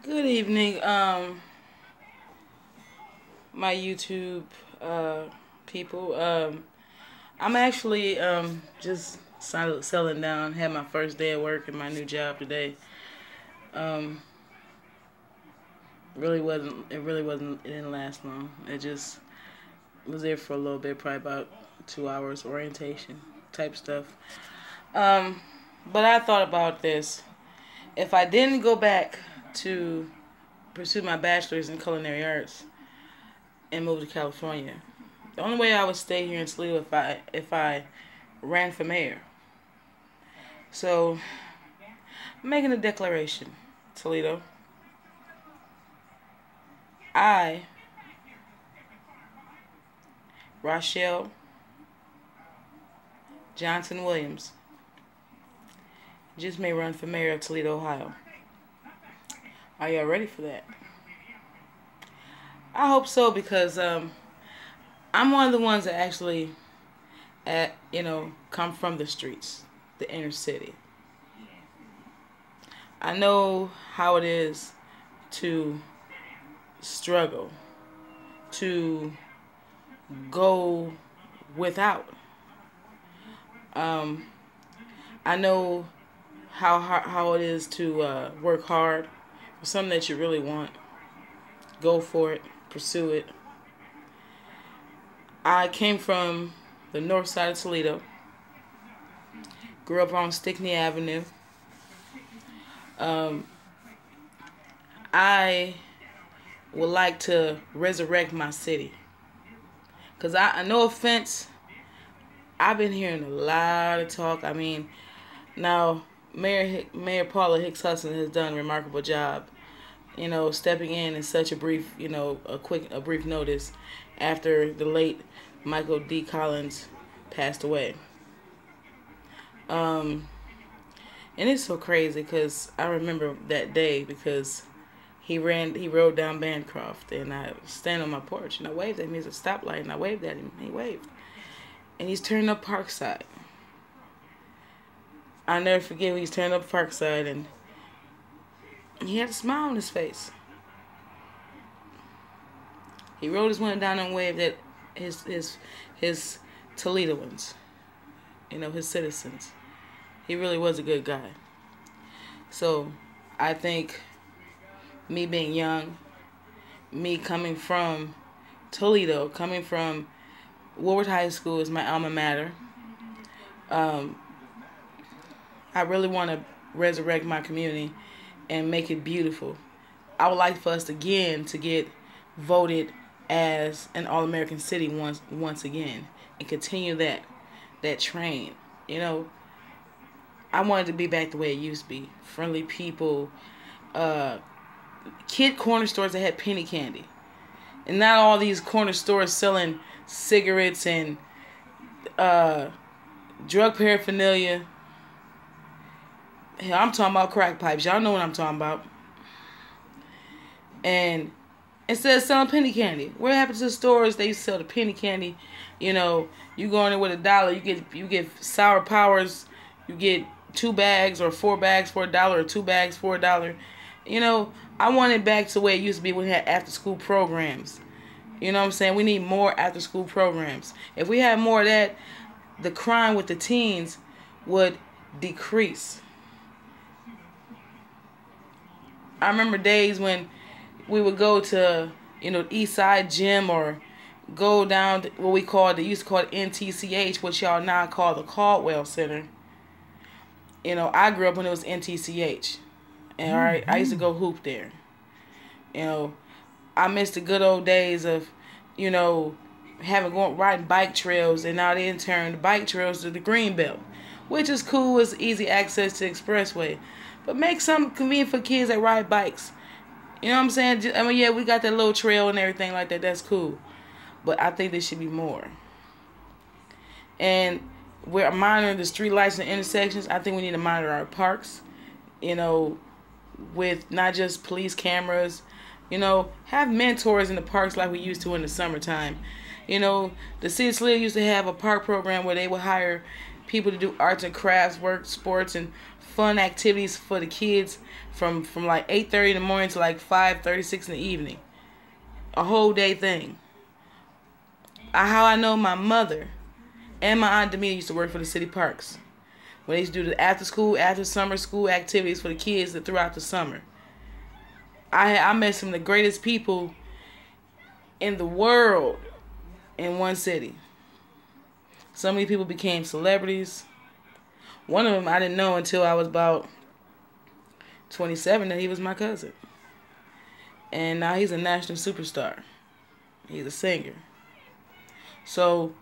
Good evening, my YouTube people. I'm actually just settling down. Had my first day at work in my new job today. Um, really wasn't. It really wasn't. It didn't last long. It just was there for a little bit, probably about 2 hours orientation type stuff. Um, but I thought about this. If I didn't go back to pursue my bachelor's in culinary arts and move to California, the only way I would stay here in Toledo if I ran for mayor. So I'm making a declaration, Toledo. I, Rochelle Johnson Williams, just may run for mayor of Toledo, Ohio. Are y'all ready for that? I hope so because I'm one of the ones that actually, come from the streets, the inner city. I know how it is to struggle, to go without. I know how it is to work hard for something that you really want. Go for it, pursue it. I came from the north side of Toledo. Grew up on Stickney Avenue. I would like to resurrect my city. Because no offense, I've been hearing a lot of talk. I mean, now Mayor Paula Hicks Hudson has done a remarkable job, stepping in such a brief, a brief notice after the late Michael D. Collins passed away. And it's so crazy because I remember that day because he rode down Bancroft, and I was standing on my porch and I waved at him. He's a stoplight and I waved at him. He waved, and he's turning up Parkside. I'll never forget when he's turning up Parkside, and he had a smile on his face. He rolled his window down and waved at his Toledoans, his citizens. He really was a good guy. So I think me being young, me coming from Toledo, coming from Woodward High School is my alma mater. I really want to resurrect my community and make it beautiful. I would like for us again to get voted as an all-American city once again and continue that train. I wanted to be back the way it used to be. Friendly people, kid corner stores that had penny candy. And not all these corner stores selling cigarettes and drug paraphernalia. Hell, I'm talking about crack pipes. Y'all know what I'm talking about. And instead of selling penny candy, what happened to the stores? They used to sell the penny candy. You go in there with $1, you get sour powers, you get 2 bags or 4 bags for $1 or 2 bags for $1. I want it back to the way it used to be when we had after school programs. You know what I'm saying? We need more after school programs. If we had more of that, the crime with the teens would decrease. I remember days when we would go to, East Side Gym or go down to what they used to call it NTCH, which y'all now call the Caldwell Center. I grew up when it was NTCH. And I used to go hoop there. I miss the good old days of, riding bike trails, and now they turned the bike trails to the Greenbelt, which is cool. It's easy access to the expressway. But make something convenient for kids that ride bikes. You know what I'm saying? Yeah, we got that little trail and everything like that. That's cool. But I think there should be more. And we're monitoring the street lights and intersections. I think we need to monitor our parks, with not just police cameras. Have mentors in the parks like we used to in the summertime. The city of Toledo used to have a park program where they would hire people to do arts and crafts work, sports, and fun activities for the kids from like 8:30 in the morning to like 5:36 in the evening. A whole day thing. How I know my mother and my aunt Demeter used to work for the city parks. When they used to do the after school, after summer school activities for the kids throughout the summer. I met some of the greatest people in the world in one city. So many people became celebrities. One of them I didn't know until I was about 27 that he was my cousin. And now he's a national superstar. He's a singer. So,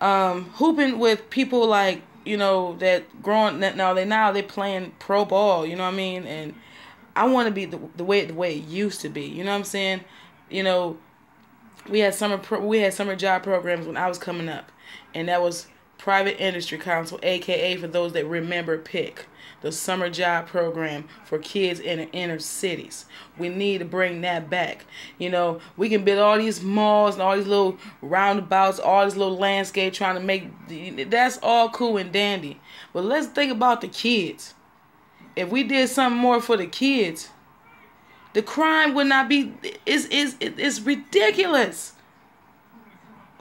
hooping with people like, that growing, now they playing pro ball, you know what I mean? And I want to be the way it used to be, you know what I'm saying? We had summer job programs when I was coming up, and that was Private Industry Council, aka for those that remember PIC, the summer job program for kids in the inner cities. We need to bring that back. We can build all these malls and all these little roundabouts, all this little landscape trying to make, that's all cool and dandy. But let's think about the kids. If we did something more for the kids, the crime would not be, it's ridiculous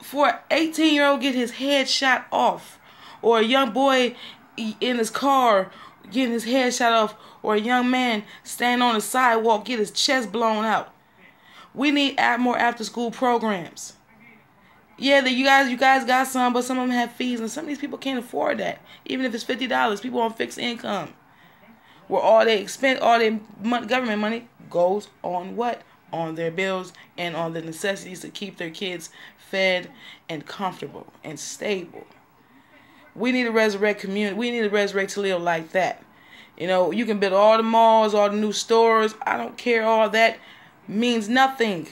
for an 18-year-old get his head shot off, or a young boy in his car getting his head shot off, or a young man standing on the sidewalk get his chest blown out. We need more after-school programs. Yeah, you guys got some, but some of them have fees, and some of these people can't afford that. Even if it's $50, people on fixed income, where all they expend, all their government money goes on what? On their bills and on the necessities to keep their kids fed and comfortable and stable. We need to resurrect community. We need to resurrect Toledo like that. You can build all the malls, all the new stores. I don't care. All that means nothing.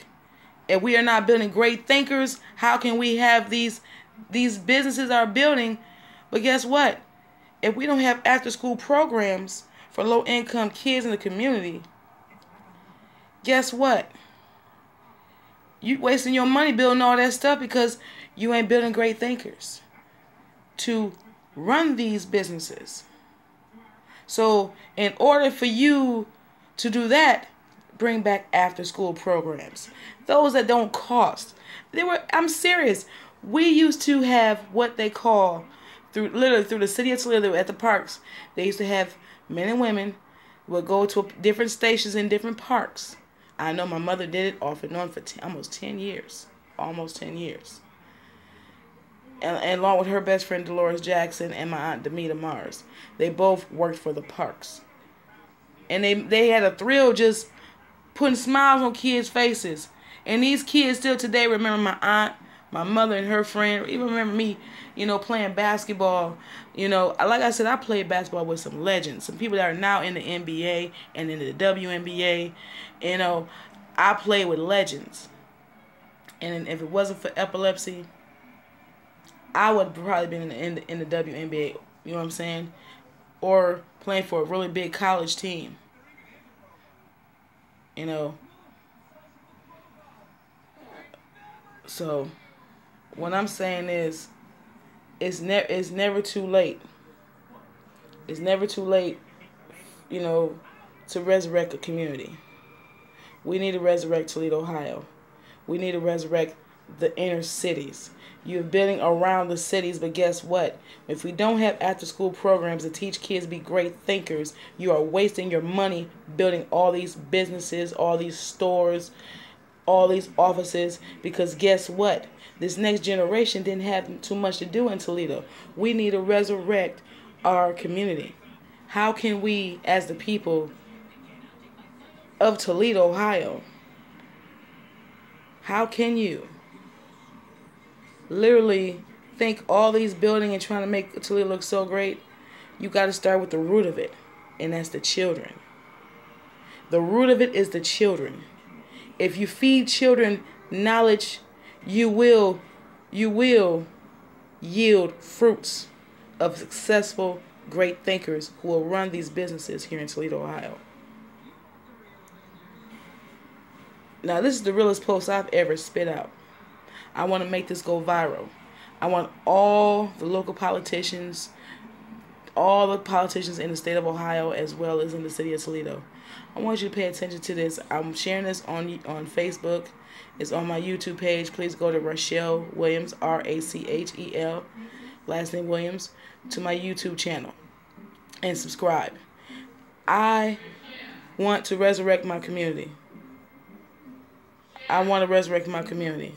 If we are not building great thinkers, how can we have these businesses are building? But guess what? If we don't have after-school programs for low-income kids in the community, guess what? You wasting your money building all that stuff because you ain't building great thinkers to run these businesses. So in order for you to do that, bring back after-school programs. Those that don't cost. I'm serious. We used to have what they call, literally through the city of Toledo at the parks, they used to have men and women would go to different stations in different parks. I know my mother did it off and on for almost 10 years. Almost 10 years. And along with her best friend Dolores Jackson and my aunt Demeter Mars. They both worked for the parks. And they had a thrill just putting smiles on kids' faces. And these kids still today remember my aunt, my mother and her friend, even remember me, playing basketball. Like I said, I played basketball with some legends, some people that are now in the NBA and in the WNBA. I played with legends. And if it wasn't for epilepsy, I would have probably been in the WNBA, you know what I'm saying? Or playing for a really big college team. So what I'm saying is, it's never too late. It's never too late, to resurrect a community. We need to resurrect Toledo, Ohio. We need to resurrect the inner cities. You're building around the cities, but guess what? If we don't have after-school programs to teach kids to be great thinkers, you are wasting your money building all these businesses, all these stores, all these offices, because guess what? This next generation didn't have too much to do in Toledo. We need to resurrect our community. How can we, as the people of Toledo, Ohio, how can you literally think all these building and trying to make Toledo look so great? You got to start with the root of it, and that's the children. The root of it is the children. If you feed children knowledge, you will yield fruits of successful, great thinkers who will run these businesses here in Toledo, Ohio. Now, this is the realest post I've ever spit out. I want to make this go viral. I want all the local politicians, all the politicians in the state of Ohio as well as in the city of Toledo. I want you to pay attention to this. I'm sharing this on Facebook. It's on my YouTube page. Please go to Rachel Williams, Rachel, last name Williams, to my YouTube channel and subscribe. I want to resurrect my community. I want to resurrect my community.